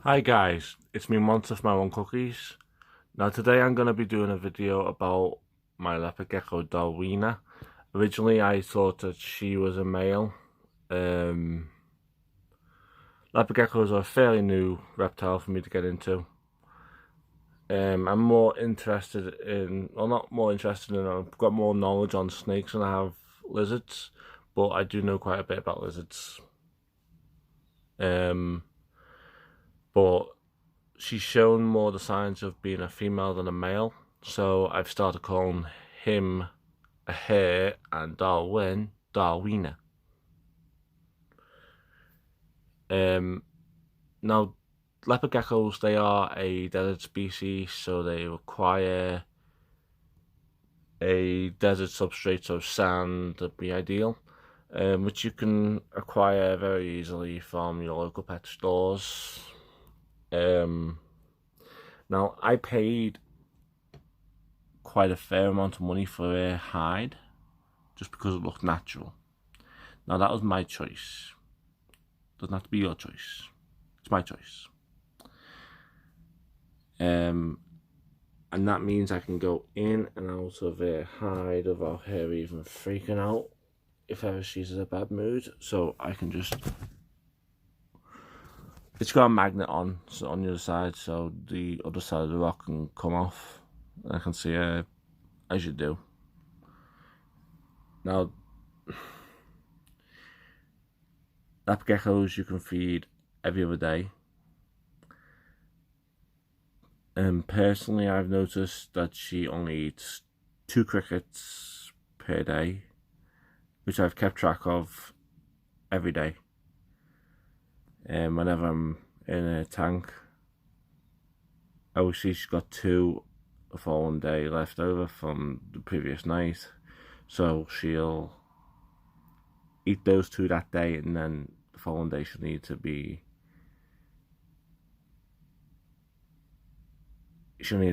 Hi guys, it's me Monster from My Own Cookies. Now today I'm going to be doing a video about my leopard gecko Darwina. Originally I thought that she was a male. Leopard geckos are a fairly new reptile for me to get into. I'm more interested in, well not more interested in, I've got more knowledge on snakes than I have lizards, but I do know quite a bit about lizards. But she's shown more the signs of being a female than a male, so I've started calling him a her and Darwina. Now, leopard geckos, they are a desert species, so they require a desert substrate, so sand would be ideal, which you can acquire very easily from your local pet stores. Now, I paid quite a fair amount of money for a hide just because it looked natural. Now, that was my choice. Doesn't have to be your choice. It's my choice. And that means I can go in and out of a hide without her even freaking out if ever she's in a bad mood. So I can just... It's got a magnet on the other side, so the other side of the rock can come off. I can see her as you do. Now, leopard geckos you can feed every other day. And personally, I've noticed that she only eats 2 crickets per day, which I've kept track of every day. And whenever I'm in a tank, I will see she's got 2 the following day left over from the previous night, so she'll eat those 2 that day, and then the following day she'll need her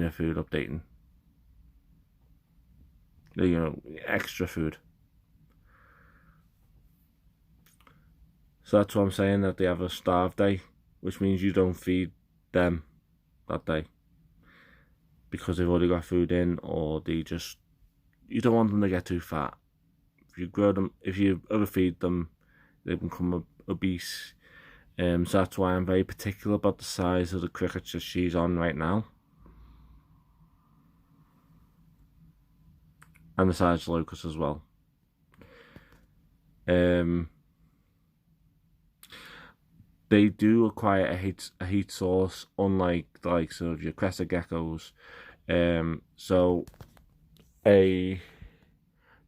food updating, extra food. So that's what I'm saying, that they have a starve day, which means you don't feed them that day because they've already got food in, or you don't want them to get too fat. If you overfeed them, they become obese. So that's why I'm very particular about the size of the crickets that she's on right now, and the size of the locust as well. They do require a heat source, unlike the likes of your crested geckos. So a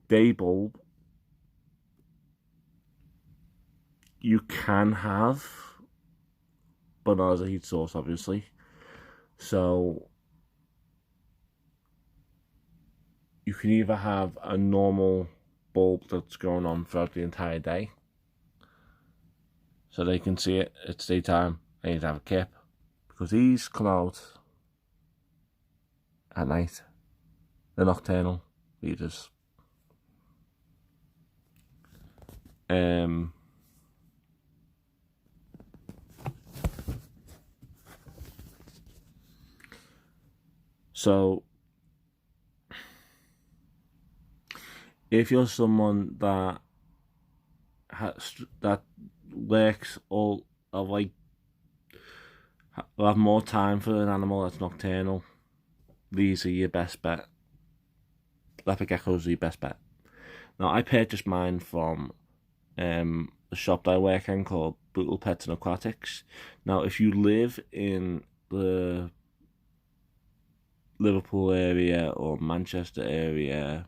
day bulb you can have, but not as a heat source, obviously. So you can either have a normal bulb that's going on throughout the entire day, so they can see it. It's daytime. I need to have a kip, because these come out at night. They're nocturnal feeders. So if you're someone that lurks or will have more time for an animal that's nocturnal, these are your best bet. Leopard geckos are your best bet. Now, I purchased mine from a shop that I work in called Brutal Pets and Aquatics. Now, if you live in the Liverpool area or Manchester area,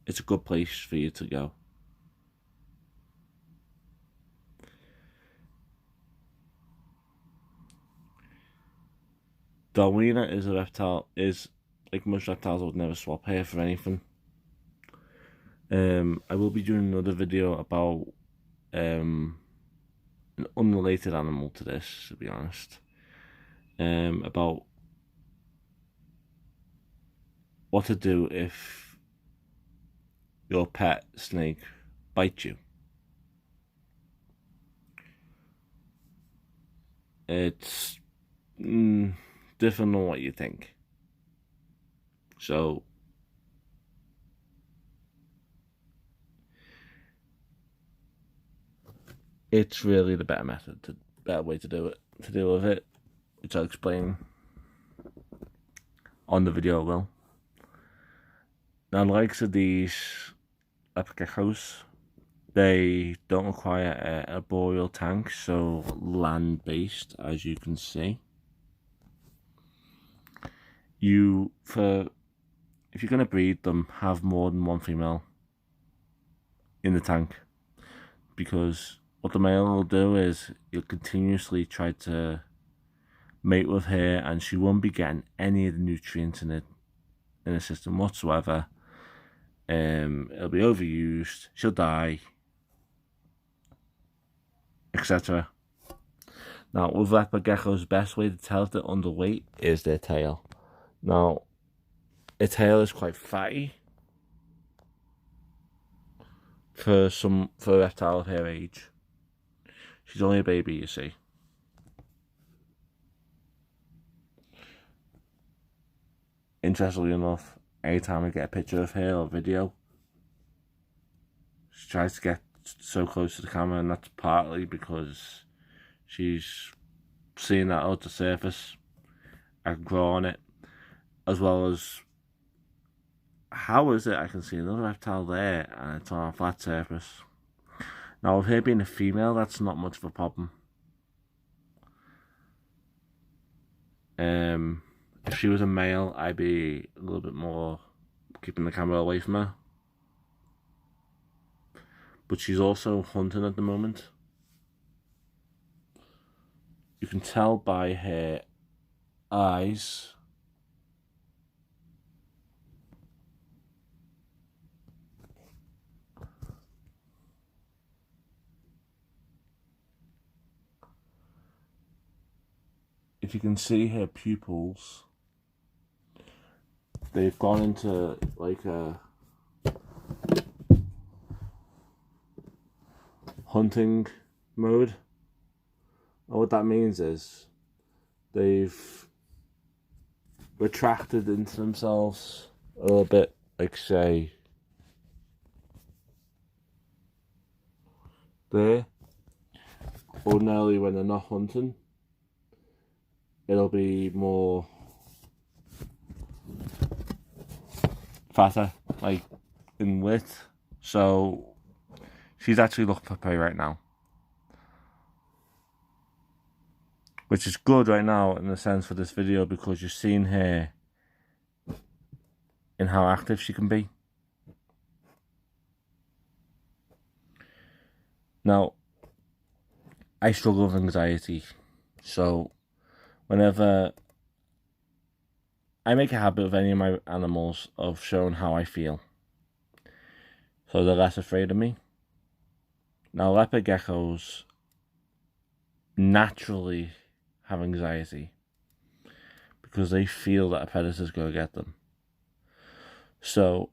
it's a good place for you to go. Darwina is a reptile, like most reptiles, I would never swap her for anything. I will be doing another video about an unrelated animal to this, to be honest. About what to do if your pet snake bites you. It's different than what you think. So it's really the better method, better way to do it, to deal with it, which I'll explain on the video. I will. Now, the likes of these leopard geckos, they don't require a arboreal tank, so land-based, as you can see. If you're going to breed them, have more than one female in the tank, because what the male will do is he'll continuously try to mate with her, and she won't be getting any of the nutrients in the system whatsoever. It'll be overused, she'll die, etc. Now, with leopard geckos, the best way to tell if they're underweight is their tail. Now, their tail is quite fatty for a reptile of her age. She's only a baby, you see. Interestingly enough, anytime I get a picture of her or video, she tries to get so close to the camera, and that's partly because she's seeing that outer surface. I can grow on it, as well as how is it I can see another reptile there and it's on a flat surface. Now, with her being a female, that's not much of a problem. If she was a male, I'd be a little bit more keeping the camera away from her. But she's also hunting at the moment. You can tell by her eyes. If you can see her pupils, they've gone into like a hunting mode. And what that means is they've retracted into themselves a little bit, like say there. Ordinarily, when they're not hunting, it'll be more fatter, like in width. So she's actually looking for prey right now, which is good right now in the sense for this video, because you're seeing her in how active she can be. Now, I struggle with anxiety, so whenever I make a habit of any of my animals of showing how I feel, so they're less afraid of me. Now, leopard geckos naturally have anxiety because they feel that a predator's going to get them. So,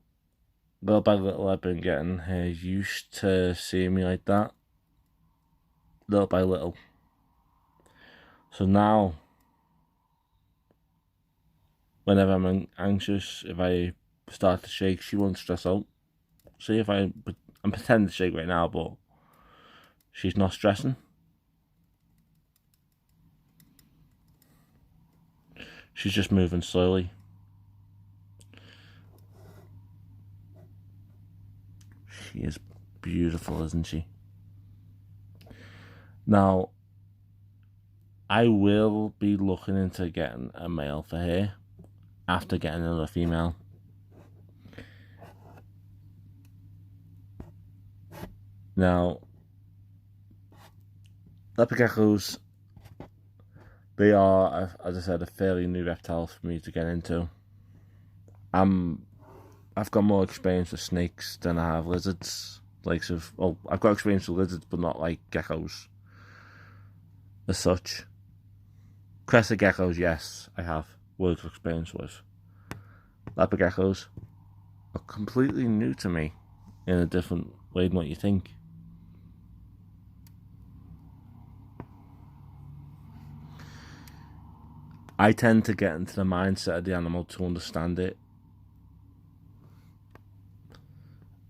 little by little, I've been getting her used to seeing me like that, little by little. So now, whenever I'm anxious, if I start to shake, she won't stress out. See, if I'm pretending to shake right now, but she's not stressing. She's just moving slowly. She is beautiful, isn't she? Now, I will be looking into getting a male for her after getting another female. Now, leopard geckos, they are, as I said, a fairly new reptile for me to get into. I've got more experience with snakes than I have lizards. I've got experience with lizards, but not like geckos as such. Crested geckos, yes, I have loads of experience with. Leopard geckos are completely new to me in a different way than what you think. I tend to get into the mindset of the animal to understand it.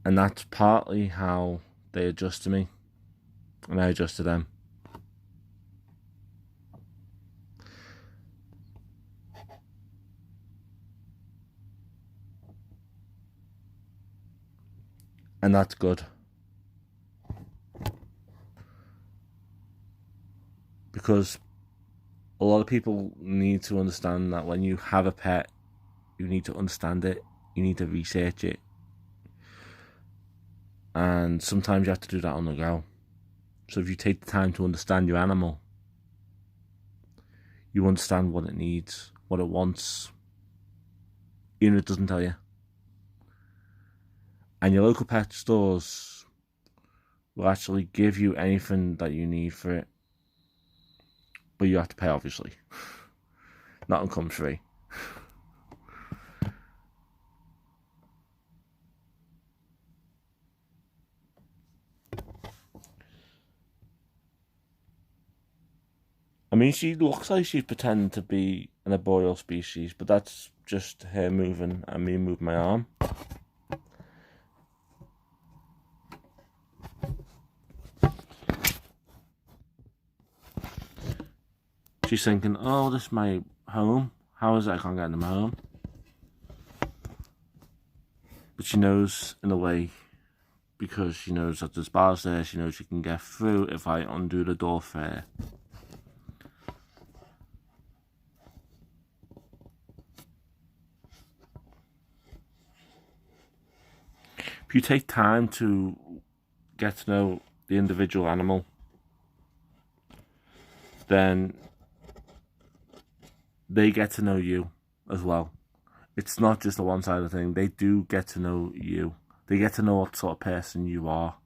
And that's partly how they adjust to me, and I adjust to them. And that's good. Because a lot of people need to understand that when you have a pet, you need to understand it, you need to research it. And sometimes you have to do that on the go. So if you take the time to understand your animal, you understand what it needs, what it wants, even if it doesn't tell you. And your local pet stores will actually give you anything that you need for it. But you have to pay, obviously. Nothing comes free. I mean, she looks like she's pretending to be an arboreal species, but that's just her moving and me moving my arm. She's thinking, oh, this is my home. How is it I can't get into my home? But she knows, in a way, because she knows that there's bars there, she knows she can get through if I undo the door for her. If you take time to get to know the individual animal, then they get to know you as well. It's not just a one-sided thing. They do get to know you. They get to know what sort of person you are.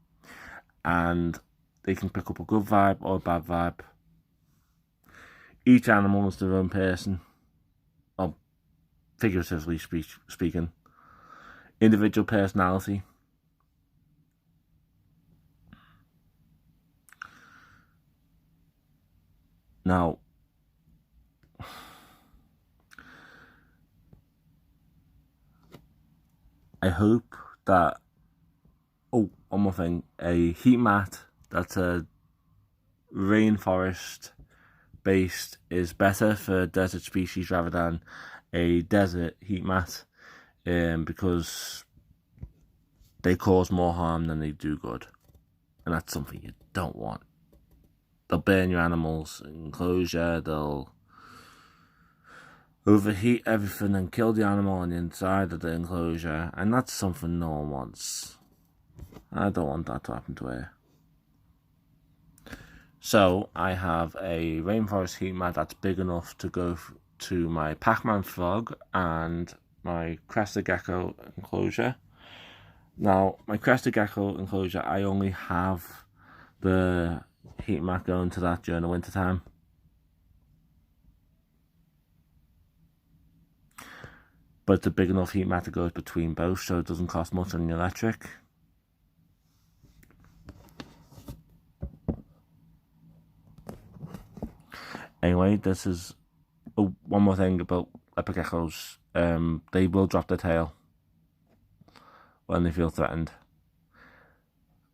And they can pick up a good vibe or a bad vibe. Each animal is their own person. Well, figuratively speaking. Individual personality. Now, I hope that, oh, one more thing, a heat mat that's a rainforest based is better for desert species rather than a desert heat mat, because they cause more harm than they do good, and that's something you don't want. They'll burn your animals' enclosure, they'll overheat everything and kill the animal on the inside of the enclosure, and that's something no one wants. I don't want that to happen to her. So I have a rainforest heat mat that's big enough to go to my Pac-Man frog and my crested gecko enclosure. Now, my crested gecko enclosure, I only have the heat mat going to that during the winter time. But it's a big enough heat mat that goes between both, so it doesn't cost much on the electric. Anyway, this is one more thing about leopard geckos. They will drop their tail when they feel threatened.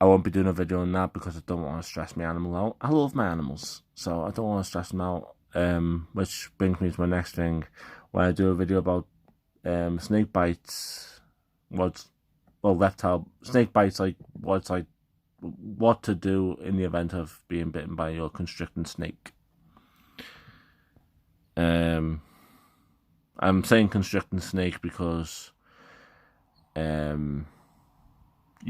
I won't be doing a video on that because I don't want to stress my animal out. I love my animals, so I don't want to stress them out. Which brings me to my next thing, where I do a video about snake bites. Snake bites, like what to do in the event of being bitten by your constricting snake. I'm saying constricting snake because you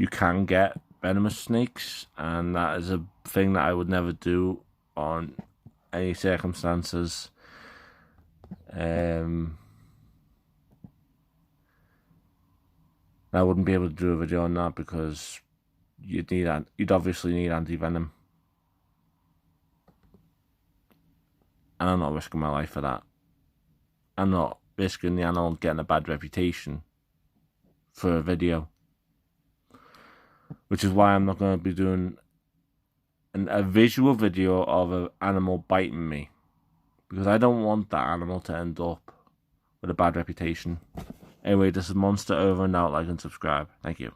can get venomous snakes, and that is a thing that I would never do on any circumstances. I wouldn't be able to do a video on that because you'd obviously need anti-venom. And I'm not risking my life for that. I'm not risking the animal getting a bad reputation for a video. Which is why I'm not going to be doing a visual video of an animal biting me. because I don't want that animal to end up with a bad reputation. Anyway, this is Monster over and out. Like and subscribe. Thank you.